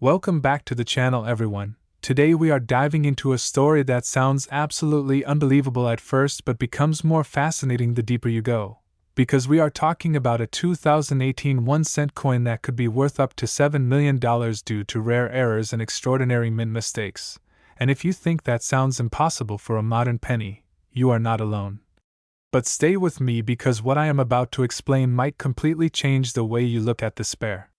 Welcome back to the channel, everyone. Today we are diving into a story that sounds absolutely unbelievable at first but becomes more fascinating the deeper you go. Because we are talking about a 2018 1-cent coin that could be worth up to $7 million due to rare errors and extraordinary mint mistakes. And if you think that sounds impossible for a modern penny, you are not alone. But stay with me because what I am about to explain might completely change the way you look at the spare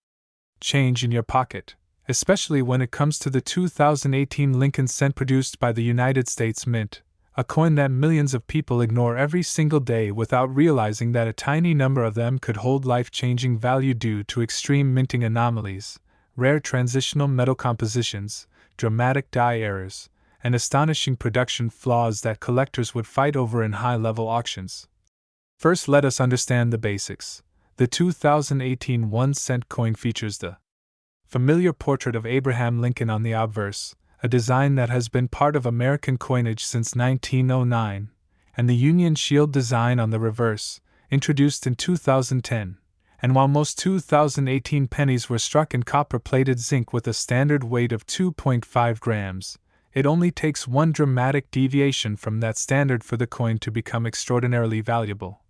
change in your pocket, especially when it comes to the 2018 Lincoln cent produced by the United States Mint, a coin that millions of people ignore every single day without realizing that a tiny number of them could hold life-changing value due to extreme minting anomalies, rare transitional metal compositions, dramatic die errors, and astonishing production flaws that collectors would fight over in high-level auctions. First, let us understand the basics. The 2018 1-cent coin features the familiar portrait of Abraham Lincoln on the obverse, a design that has been part of American coinage since 1909, and the Union Shield design on the reverse, introduced in 2010. And while most 2018 pennies were struck in copper-plated zinc with a standard weight of 2.5 grams, it only takes one dramatic deviation from that standard for the coin to become extraordinarily valuable.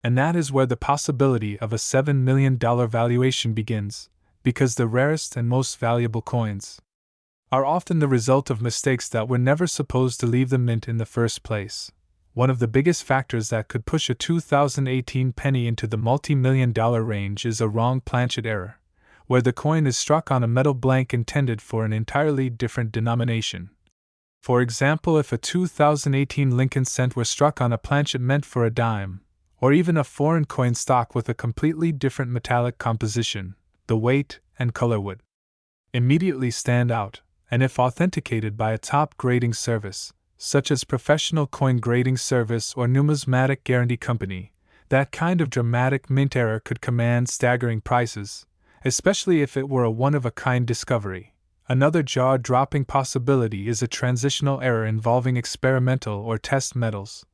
And that is where the possibility of a $7 million valuation begins, because the rarest and most valuable coins are often the result of mistakes that were never supposed to leave the mint in the first place. One of the biggest factors that could push a 2018 penny into the multi-million-dollar range is a wrong planchet error, where the coin is struck on a metal blank intended for an entirely different denomination. For example, if a 2018 Lincoln cent were struck on a planchet meant for a dime, or even a foreign coin stock with a completely different metallic composition, the weight and color would immediately stand out, and if authenticated by a top grading service, such as Professional Coin Grading Service or Numismatic Guarantee Company, that kind of dramatic mint error could command staggering prices, especially if it were a one-of-a-kind discovery. Another jaw-dropping possibility is a transitional error involving experimental or test metals.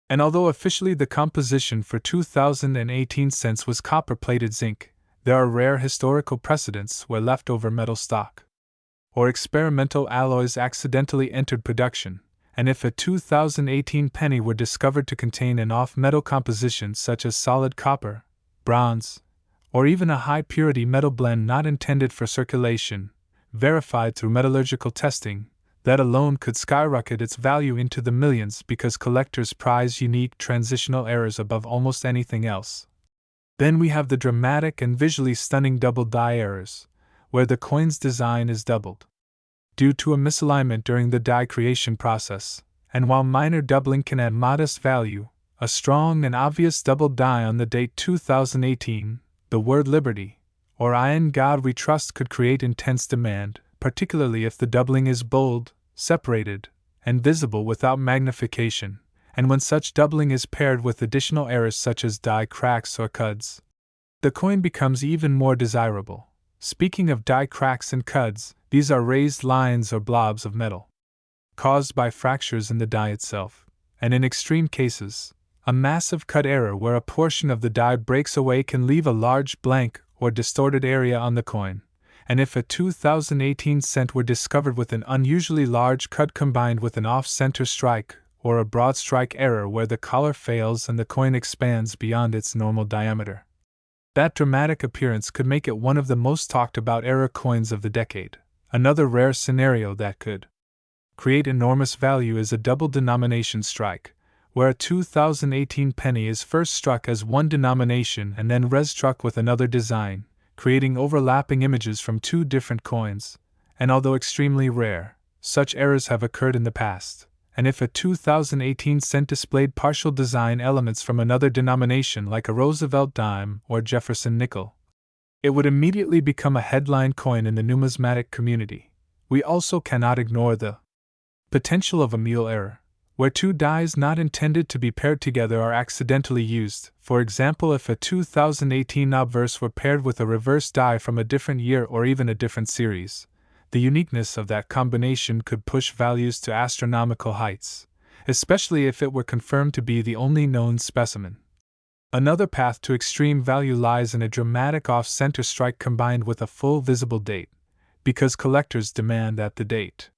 And although officially the composition for 2018 cents was copper-plated zinc, there are rare historical precedents where leftover metal stock or experimental alloys accidentally entered production, and if a 2018 penny were discovered to contain an off-metal composition such as solid copper, bronze, or even a high-purity metal blend not intended for circulation, verified through metallurgical testing, that alone could skyrocket its value into the millions because collectors prize unique transitional errors above almost anything else. Then we have the dramatic and visually stunning double die errors, where the coin's design is doubled due to a misalignment during the die creation process, and while minor doubling can add modest value, a strong and obvious double die on the date 2018, the word liberty, or I in God we trust, could create intense demand, particularly if the doubling is bold, separated, and visible without magnification, and when such doubling is paired with additional errors such as die cracks or cuds, the coin becomes even more desirable. Speaking of die cracks and cuds, these are raised lines or blobs of metal caused by fractures in the die itself, and in extreme cases, a massive cut error where a portion of the die breaks away can leave a large blank or distorted area on the coin. And if a 2018 cent were discovered with an unusually large cut combined with an off-center strike, or a broad strike error where the collar fails and the coin expands beyond its normal diameter, that dramatic appearance could make it one of the most talked about error coins of the decade. Another rare scenario that could create enormous value is a double denomination strike, where a 2018 penny is first struck as one denomination and then restruck with another design, creating overlapping images from two different coins. And although extremely rare, such errors have occurred in the past. And if a 2018 cent displayed partial design elements from another denomination like a Roosevelt dime or Jefferson nickel, it would immediately become a headline coin in the numismatic community. We also cannot ignore the potential of a mule error, where two dies not intended to be paired together are accidentally used. For example, if a 2018 obverse were paired with a reverse die from a different year or even a different series, the uniqueness of that combination could push values to astronomical heights, especially if it were confirmed to be the only known specimen. Another path to extreme value lies in a dramatic off-center strike combined with a full visible date, because collectors demand that the date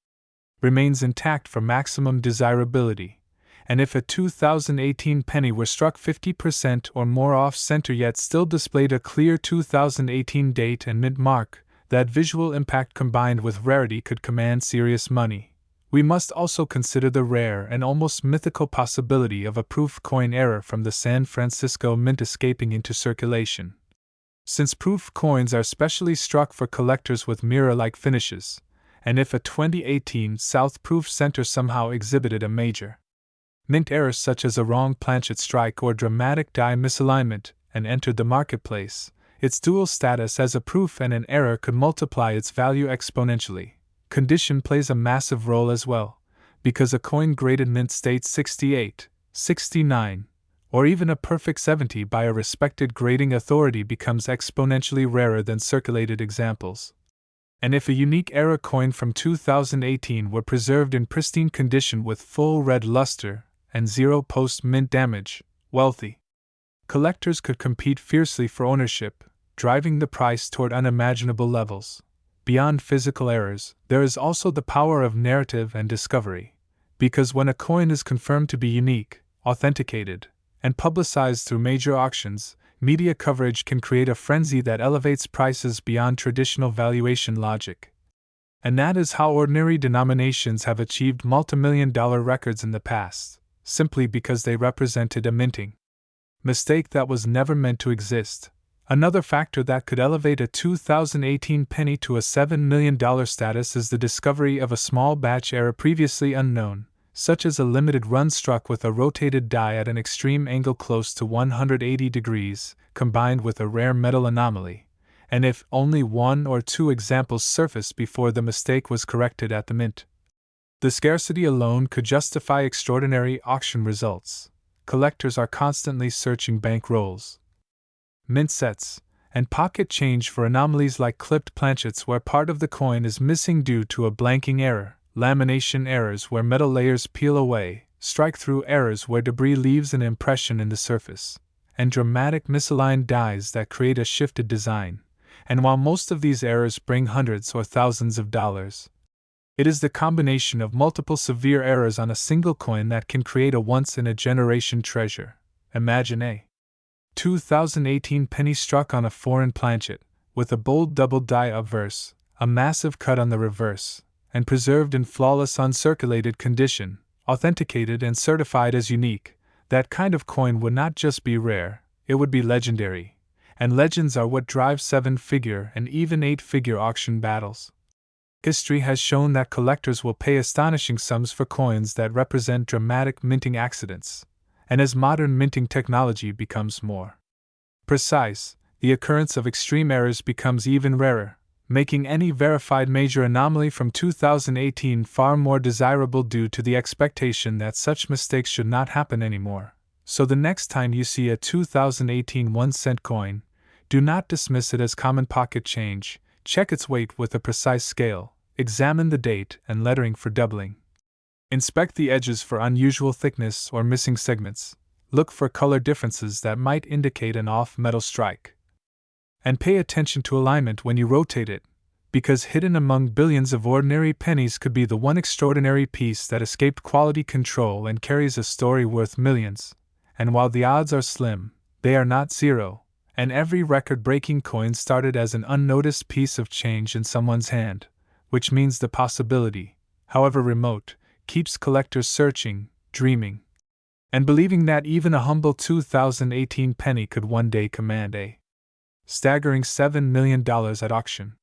remains intact for maximum desirability, and if a 2018 penny were struck 50% or more off-center yet still displayed a clear 2018 date and mint mark, that visual impact combined with rarity could command serious money. We must also consider the rare and almost mythical possibility of a proof coin error from the San Francisco Mint escaping into circulation. Since proof coins are specially struck for collectors with mirror-like finishes, and if a 2018 South Proof Center somehow exhibited a major mint error such as a wrong planchet strike or dramatic die misalignment and entered the marketplace, its dual status as a proof and an error could multiply its value exponentially. Condition plays a massive role as well, because a coin graded mint state 68, 69, or even a perfect 70 by a respected grading authority becomes exponentially rarer than circulated examples. And if a unique error coin from 2018 were preserved in pristine condition with full red luster and zero post-mint damage, wealthy collectors could compete fiercely for ownership, driving the price toward unimaginable levels. Beyond physical errors, there is also the power of narrative and discovery, because when a coin is confirmed to be unique, authenticated, and publicized through major auctions, media coverage can create a frenzy that elevates prices beyond traditional valuation logic. And that is how ordinary denominations have achieved multimillion-dollar records in the past, simply because they represented a minting mistake that was never meant to exist. Another factor that could elevate a 2018 penny to a $7 million status is the discovery of a small batch error previously unknown, such as a limited run struck with a rotated die at an extreme angle close to 180 degrees, combined with a rare metal anomaly, and if only one or two examples surfaced before the mistake was corrected at the mint. The scarcity alone could justify extraordinary auction results. Collectors are constantly searching bank rolls, mint sets, and pocket change for anomalies like clipped planchets where part of the coin is missing due to a blanking error, lamination errors where metal layers peel away, strike-through errors where debris leaves an impression in the surface, and dramatic misaligned dies that create a shifted design. And while most of these errors bring hundreds or thousands of dollars, it is the combination of multiple severe errors on a single coin that can create a once-in-a-generation treasure. Imagine a 2018 penny struck on a foreign planchet, with a bold double die obverse, a massive cut on the reverse, and preserved in flawless uncirculated condition, authenticated and certified as unique. That kind of coin would not just be rare, it would be legendary. And legends are what drive 7-figure and even 8-figure auction battles. History has shown that collectors will pay astonishing sums for coins that represent dramatic minting accidents. And as modern minting technology becomes more precise, the occurrence of extreme errors becomes even rarer, making any verified major anomaly from 2018 far more desirable due to the expectation that such mistakes should not happen anymore. So the next time you see a 2018 1-cent coin, do not dismiss it as common pocket change. Check its weight with a precise scale, examine the date and lettering for doubling. Inspect the edges for unusual thickness or missing segments. Look for color differences that might indicate an off-metal strike. And pay attention to alignment when you rotate it, because hidden among billions of ordinary pennies could be the one extraordinary piece that escaped quality control and carries a story worth millions. And while the odds are slim, they are not zero, and every record-breaking coin started as an unnoticed piece of change in someone's hand, which means the possibility, however remote, keeps collectors searching, dreaming, and believing that even a humble 2018 penny could one day command a staggering $7 million at auction.